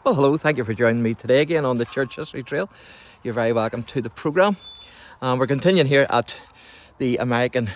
Well, hello, thank you for joining me today again on the Church History Trail. You're very welcome to the programme. We're continuing here at the American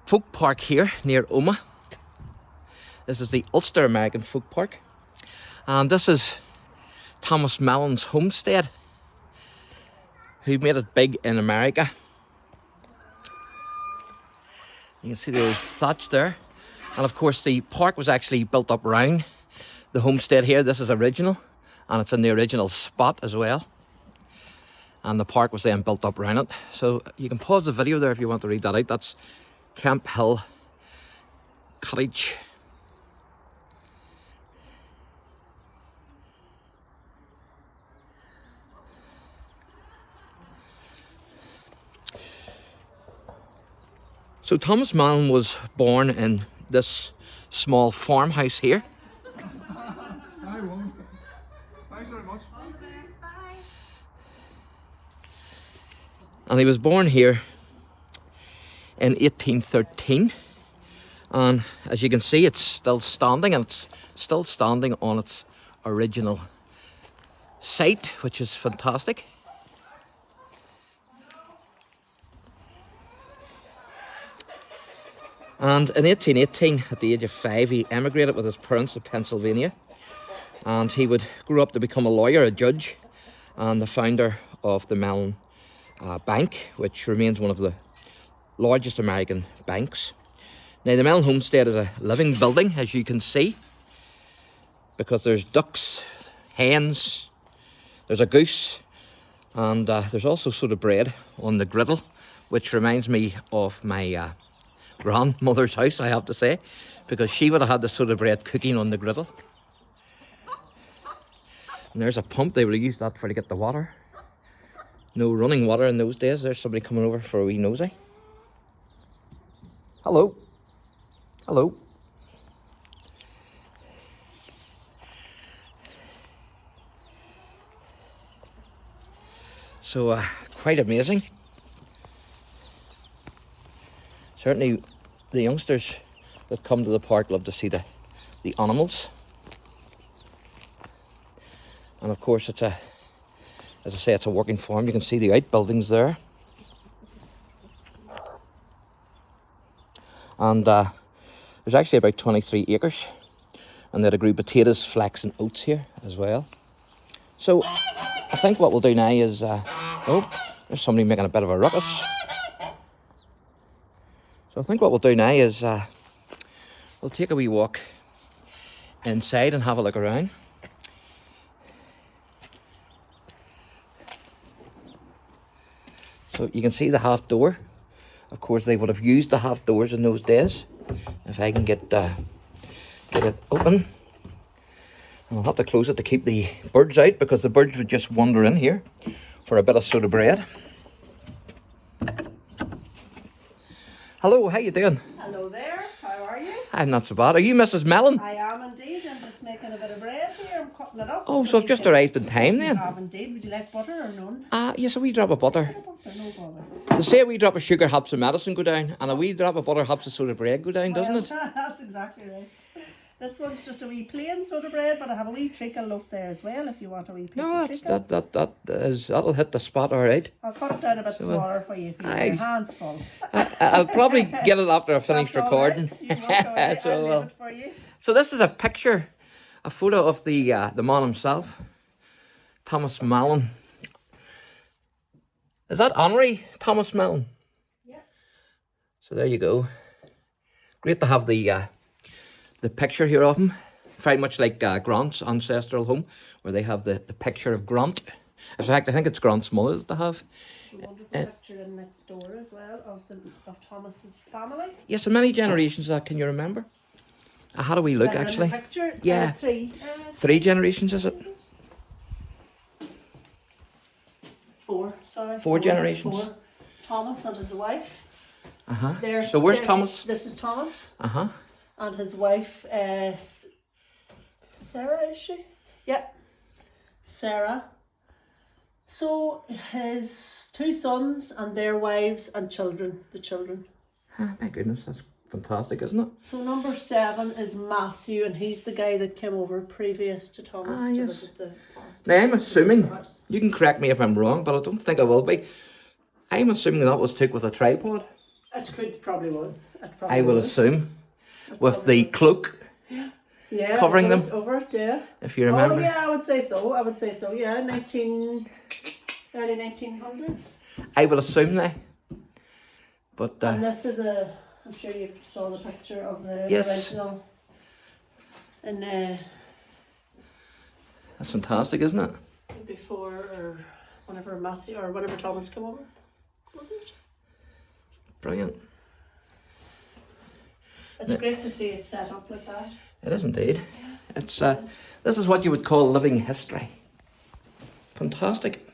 Folk Park here near OMAGH. This is the Ulster American Folk Park. And this is Thomas Mellon's homestead, who made it big in America. You can see the old thatch there. And of course the park was actually built up round the homestead here. This is original, and it's in the original spot as well. And the park was then built up around it. So you can pause the video there if you want to read that out. That's Camp Hill Cottage. So Thomas Mellon was born in this small farmhouse here. Thanks very much. And he was born here in 1813, and as you can see, it's still standing, and it's still standing on its original site, which is fantastic. And in 1818, at the age of 5, he emigrated with his parents to Pennsylvania, and he would grow up to become a lawyer, a judge, and the founder of the Mellon Bank, which remains one of the largest American banks. Now, the Mellon homestead is a living building, as you can see, because there's ducks, hens, there's a goose, and there's also sort of bread on the griddle, which reminds me of my grandmother's house, I have to say, because she would have had the sort of bread cooking on the griddle. And there's a pump. They would have used that to get the water. No running water in those days. There's somebody coming over for a wee nosy. Hello. Hello. So quite amazing. Certainly the youngsters that come to the park love to see the animals. And of course it's as I say, it's a working farm. You can see the outbuildings there. And there's actually about 23 acres. And they had grew potatoes, flax and oats here as well. So I think what we'll do now is, oh, there's somebody making a bit of a ruckus. So I think what we'll do now is we'll take a wee walk inside and have a look around. So you can see the half door. Of course, they would have used the half doors in those days. If I can get it open. And I'll have to close it to keep the birds out, because the birds would just wander in here for a bit of soda bread. Hello, how you doing? Hello there, how are you? I'm not so bad. Are you Mrs. Mellon? I am indeed. I'm just making a bit of bread here. I'm cutting it up. Oh, so I've just arrived in time then? I have indeed. Would you like butter or none? Yes, a wee drop of butter. Bit of butter, no bother. They say a wee drop of sugar helps the medicine go down, and a wee drop of butter helps the soda bread go down, doesn't it? That's exactly right. This one's just a wee plain soda bread, but I have a wee treacle loaf there as well if you want a wee piece No, of treacle. that'll hit the spot all right. I'll cut it down a bit smaller for you if you have your hands full. I'll probably get it after I finish That's all recording. right. You walk away, So, I'll leave it for you. So this is a picture, a photo of the man himself, Thomas Mellon. Is that Henry Thomas Mellon? Yeah. So there you go. Great to have the picture here of him. Very much like Grant's ancestral home, where they have the picture of Grant. In fact, I think it's Grant's mother that they have. A wonderful picture in next door as well of Thomas's family. Yes, so many generations of that, can you remember? How do we look Better in the actually? picture, Yeah. three. 3 generations, is it? Four, sorry. 4 generations. 4. Thomas and his wife. Uh-huh. So where's Thomas? This is Thomas. Uh-huh. And his wife, Sarah, is she? Yep. Sarah. So his 2 sons and their wives and children, the children. Oh, my goodness, Fantastic, isn't it? So number 7 is Matthew, and he's the guy that came over previous to Thomas to yes. visit the... Now, I'm assuming, house. you can correct me if I'm wrong, but I don't think I will be. I'm assuming that was took with a tripod. It could, probably was. It probably I will was. assume. It With probably the was. cloak Yeah, covering them. over it, yeah. If you remember. Oh yeah, I would say so. Yeah, early 1900s. I will assume that. But And this is I'm sure you saw the picture of the Yes. original. And that's fantastic, isn't it? before or whenever Thomas came over, wasn't it? Brilliant. It's great to see it set up like that. It is indeed. It's this is what you would call living history. Fantastic.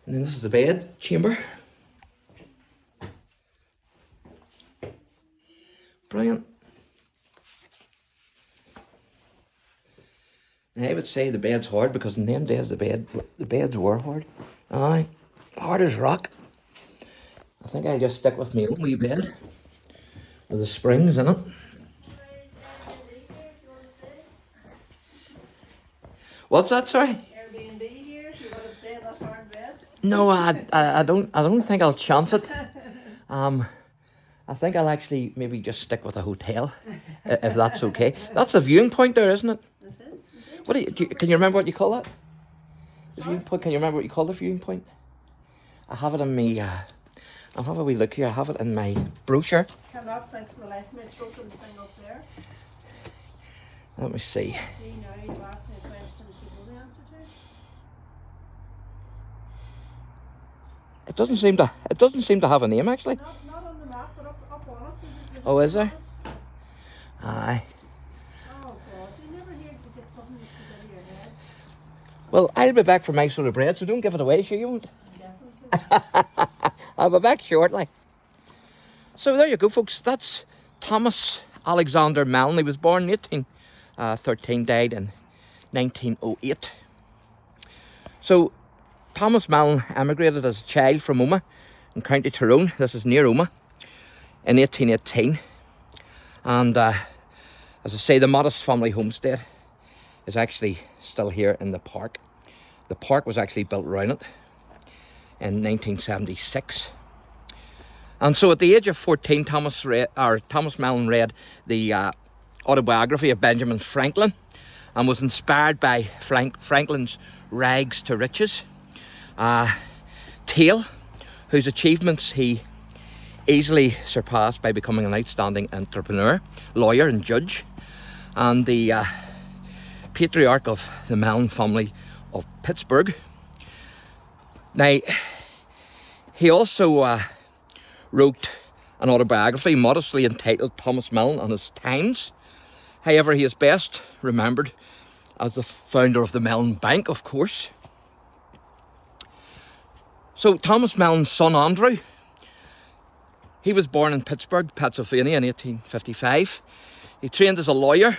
And then this is the bed chamber. Brilliant. Now, I would say the bed's hard because in them days the beds were hard. Aye, hard as rock. I think I'll just stick with my own wee bed with the springs in it. What's that? Sorry. Airbnb here. If you want to stay in that hard bed. No, I don't think I'll chance it. I think I'll actually maybe just stick with a hotel, if that's okay. That's a viewing point there, isn't it? It is. What can you remember what you call that? The viewing point. Can you remember what you call the viewing point? I have it in me. I'll have a wee look here. I have it in my brochure. Cannot think of the life of me. It's open thing up there. Let me see. See now you asked me a question you know the answer to. It doesn't seem to have a name actually. Not on the map, but up on it. Oh, is there? Aye. Oh God, you never hear to get something that comes out of your head. Well, I'll be back for my sort of bread, so don't give it away, sure you won't. Definitely. I'll be back shortly. So there you go, folks. That's Thomas Alexander Mellon. He was born in 1813, died in 1908. So Thomas Mellon emigrated as a child from OMAGH in County Tyrone. This is near OMAGH in 1818. And as I say, the modest family homestead is actually still here in the park. The park was actually built around it in 1976. And so at the age of 14, Thomas Mellon read the autobiography of Benjamin Franklin and was inspired by Franklin's Rags to Riches tale, whose achievements he easily surpassed by becoming an outstanding entrepreneur, lawyer and judge, and the patriarch of the Mellon family of Pittsburgh. Now, he also wrote an autobiography modestly entitled Thomas Mellon and His Times. However, he is best remembered as the founder of the Mellon Bank, of course. So Thomas Mellon's son Andrew, he was born in Pittsburgh, Pennsylvania in 1855. He trained as a lawyer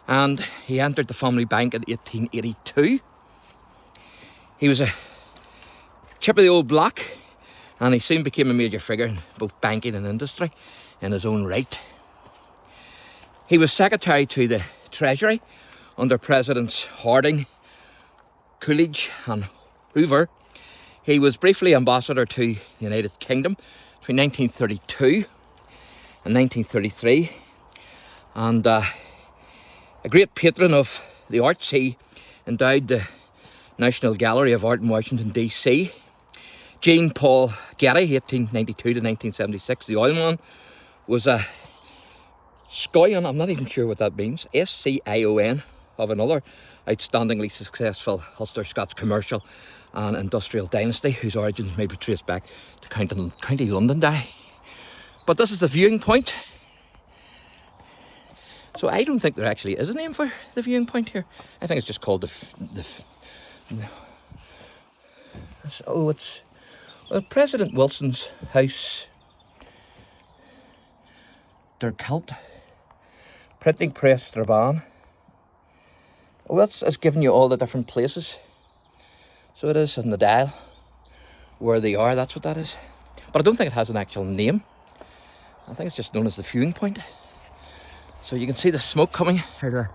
and he entered the family bank in 1882. He was a chip of the old block, and he soon became a major figure in both banking and industry in his own right. He was secretary to the Treasury under Presidents Harding, Coolidge and Hoover. He was briefly ambassador to the United Kingdom between 1932 and 1933, and a great patron of the arts. He endowed the National Gallery of Art in Washington DC. Jean Paul Getty, 1892 to 1976, the oilman, was a scion, I'm not even sure what that means, S-C-I-O-N, of another outstandingly successful Ulster Scots commercial and industrial dynasty whose origins may be traced back to County Londonderry. But this is the viewing point. So I don't think there actually is a name for the viewing point here. I think it's just called it's President Wilson's house, Der Kalt, printing press Strabane. Well, that's giving you all the different places. So it is in the dial where they are, that's what that is. But I don't think it has an actual name. I think it's just known as the viewing point. So you can see the smoke coming out of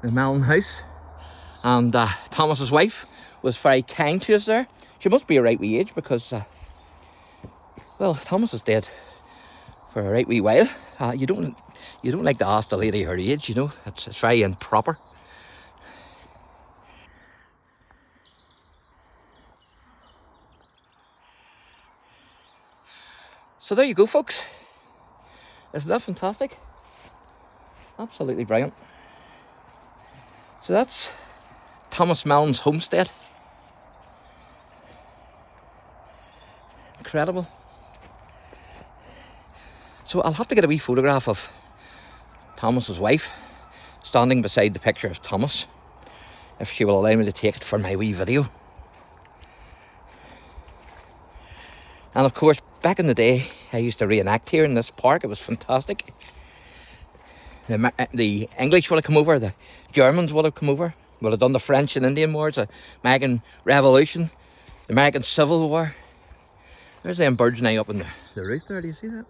the Mellon house. And Thomas's wife was very kind to us there. She must be a right wee age because, well, Thomas is dead for a right wee while. You don't like to ask the lady her age, you know. It's very improper. So there you go, folks. Isn't that fantastic? Absolutely brilliant. So that's Thomas Mellon's homestead. Incredible. So I'll have to get a wee photograph of Thomas's wife standing beside the picture of Thomas, if she will allow me to take it for my wee video. And of course, back in the day, I used to reenact here in this park. It was fantastic. The English would have come over, the Germans would have come over, would have done the French and Indian Wars, the American Revolution, the American Civil War. There's them birds now up in the roof there, do you see that?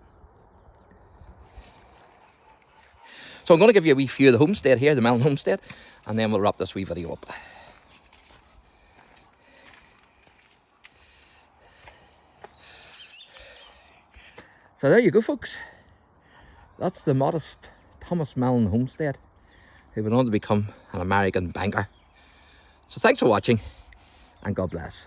So I'm going to give you a wee view of the homestead here, the Mellon homestead, and then we'll wrap this wee video up. So there you go, folks. That's the modest Thomas Mellon homestead, who went on to become an American banker. So thanks for watching, and God bless.